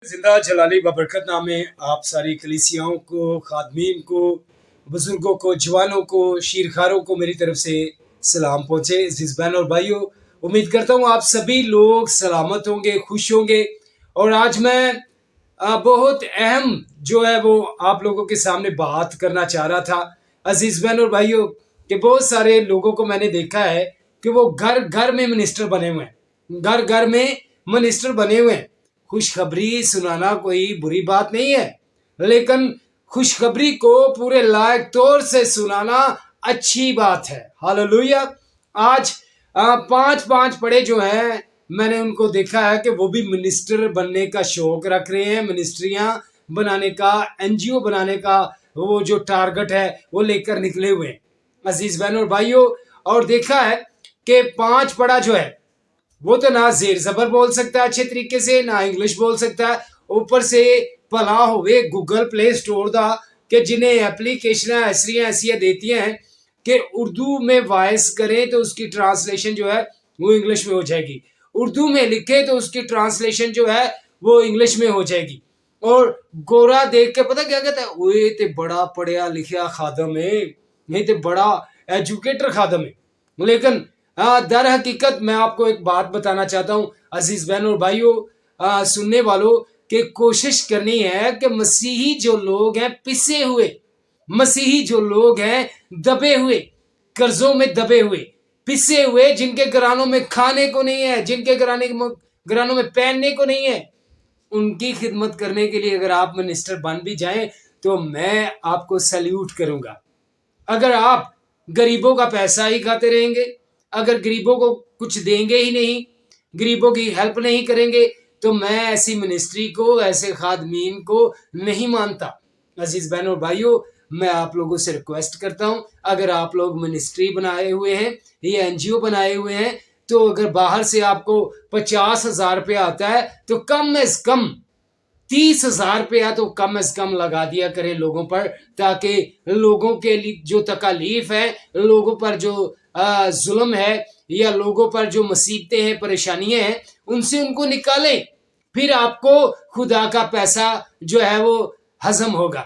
जिंदा जलाली बबरकत नामे आप सारी कलीसियाओं को, खादमीन को, बुजुर्गों को, जवानों को, शीरखारों को मेरी तरफ से सलाम पहुँचे। अजीज बहन और भाइयों, उम्मीद करता हूँ आप सभी लोग सलामत होंगे, खुश होंगे। और आज मैं बहुत अहम जो है वो आप लोगों के सामने बात करना चाह रहा था। अजीज बहन और भाइयों, कि बहुत सारे लोगों को मैंने देखा है कि वो घर घर में मिनिस्टर बने हुए हैं, घर घर में मिनिस्टर बने हुए हैं। खुशखबरी सुनाना कोई बुरी बात नहीं है, लेकिन खुशखबरी को पूरे लायक तौर से सुनाना अच्छी बात है। हालेलुया। आज पांच पांच पढ़े जो हैं, मैंने उनको देखा है कि वो भी मिनिस्टर बनने का शौक रख रहे हैं, मिनिस्ट्रियां बनाने का, एनजीओ बनाने का वो जो टारगेट है वो लेकर निकले हुए हैं। अजीज बहनों और भाइयों, और देखा है कि पांच पढ़ा जो है वो तो ना जेर जबर बोल सकता है अच्छे तरीके से, ना इंग्लिश बोल सकता है। ऊपर से भला होवे गूगल प्ले स्टोर दा कि जिन्हें एप्लीकेशन ऐसियां देती हैं कि उर्दू में वॉइस करें तो उसकी ट्रांसलेशन जो है वो इंग्लिश में हो जाएगी, उर्दू में लिखे तो उसकी ट्रांसलेशन जो है वो इंग्लिश में हो जाएगी। और गोरा देख के पता क्या कहता है, ओए ते बड़ा पढ़िया लिखिया खादम है, नहीं तो बड़ा एजुकेटर खादम है। लेकिन दर हकीकत मैं आपको एक बात बताना चाहता हूँ अजीज बहन और भाइयों, सुनने वालों, कि कोशिश करनी है कि मसीही जो लोग हैं पिसे हुए, मसीही जो लोग हैं दबे हुए, कर्जों में दबे हुए, पिसे हुए, जिनके घरानों में खाने को नहीं है, जिनके घरानों में पहनने को नहीं है, उनकी खिदमत करने के लिए अगर आप मिनिस्टर बन भी जाएं तो मैं आपको सैल्यूट करूंगा। अगर आप गरीबों का पैसा ही खाते रहेंगे, अगर गरीबों को कुछ देंगे ही नहीं, गरीबों की हेल्प नहीं करेंगे, तो मैं ऐसी मिनिस्ट्री को, ऐसे खादमीन को नहीं मानता। अजीज बहनों और भाइयों, मैं आप लोगों से रिक्वेस्ट करता हूं, अगर आप लोग मिनिस्ट्री बनाए हुए हैं या एनजीओ बनाए हुए हैं, तो अगर बाहर से आपको 50,000 रुपया आता है तो कम से कम 30,000 रुपया तो कम से कम लगा दिया करें लोगों पर, ताकि लोगों के लिए जो तकलीफ है, लोगों पर जो जुल्म है, या लोगों पर जो मुसीबतें हैं, परेशानियां हैं, उनसे उनको निकालें। फिर आपको खुदा का पैसा जो है वो हजम होगा।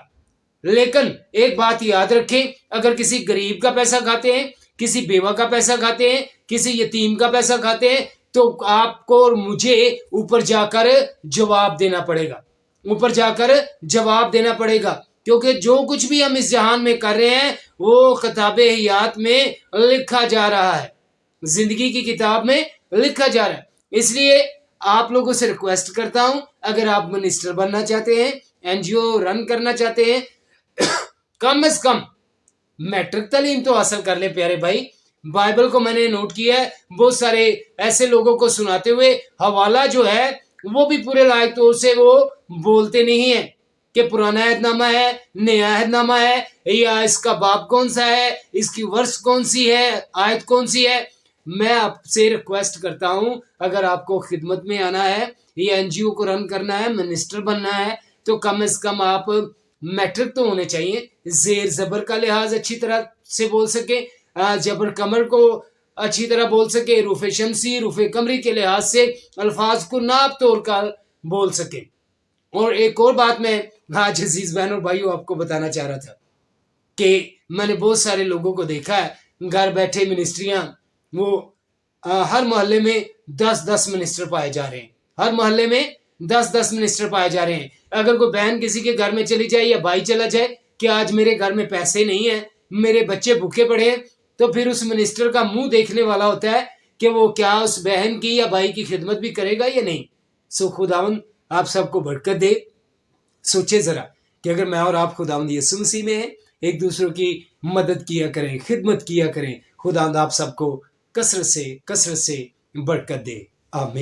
लेकिन एक बात याद रखें, अगर किसी गरीब का पैसा खाते हैं, किसी बेवा का पैसा खाते हैं, किसी यतीम का पैसा खाते हैं, तो आपको और मुझे ऊपर जाकर जवाब देना पड़ेगा, ऊपर जाकर जवाब देना पड़ेगा। क्योंकि जो कुछ भी हम इस जहान में कर रहे हैं वो किताबे हयात में लिखा जा रहा है, जिंदगी की किताब में लिखा जा रहा है। इसलिए आप लोगों से रिक्वेस्ट करता हूं, अगर आप मिनिस्टर बनना चाहते हैं, एनजीओ रन करना चाहते हैं, कम से कम मैट्रिक तालीम तो हासिल कर ले प्यारे भाई। बाइबल को मैंने नोट किया है, बहुत सारे ऐसे लोगों को सुनाते हुए हवाला जो है वो भी पूरे लायक तौर से वो बोलते नहीं है कि पुराना अहदनामा है, नया अहदनामा है, या इसका बाब कौन सा है, इसकी वर्ष कौन सी है, आयत कौन सी है। मैं आपसे रिक्वेस्ट करता हूं, अगर आपको खिदमत में आना है, ये एनजीओ को रन करना है, मिनिस्टर बनना है, तो कम से कम आप मैट्रिक तो होने चाहिए, जेर जबर का लिहाज अच्छी तरह से बोल सके, जबर कमर को अच्छी तरह बोल सके, रूफे शमसी, रूफे कमरी के लिहाज से अल्फाज को नाप तोड़ कर बोल सके। और एक और बात मैं आज अजीज बहनों भाइयों आपको बताना चाह रहा था कि मैंने बहुत सारे लोगों को देखा है, घर बैठे मिनिस्ट्रियां, वो हर मोहल्ले में 10-10 मिनिस्टर पाए जा रहे हैं, हर मोहल्ले में 10-10 मिनिस्टर पाए जा रहे हैं। अगर कोई बहन किसी के घर में चली जाए या भाई चला जाए कि आज मेरे घर में पैसे नहीं है, मेरे बच्चे भूखे पड़े हैं, तो फिर उस मिनिस्टर का मुंह देखने वाला होता है कि वो क्या उस बहन की या भाई की खिदमत भी करेगा या नहीं। सो खुदावंद आप सबको बरकत दे। सोचे जरा कि अगर मैं और आप खुदावंद यीशु मसीह में हैं, एक दूसरों की मदद किया करें, खिदमत किया करें, खुदावंद आप सबको कसरत से बरकत दे। आमीन।